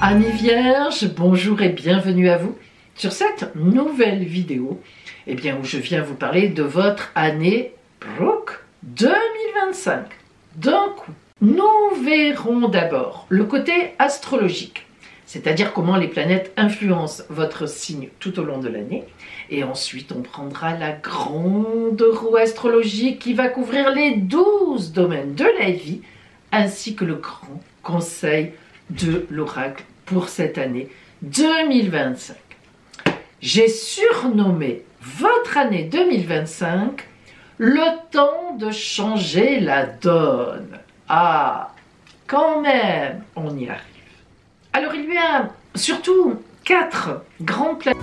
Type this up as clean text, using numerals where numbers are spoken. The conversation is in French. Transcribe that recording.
Amis vierges, bonjour et bienvenue à vous sur cette nouvelle vidéo où je viens vous parler de votre année 2025. D'un coup, nous verrons d'abord le côté astrologique, c'est-à-dire comment les planètes influencent votre signe tout au long de l'année. Et ensuite, on prendra la grande roue astrologique qui va couvrir les 12 domaines de la vie, ainsi que le grand conseil de l'oracle pour cette année 2025. J'ai surnommé votre année 2025 le temps de changer la donne. Ah, quand même, on y arrive. Alors il y a surtout 4 grandes planètes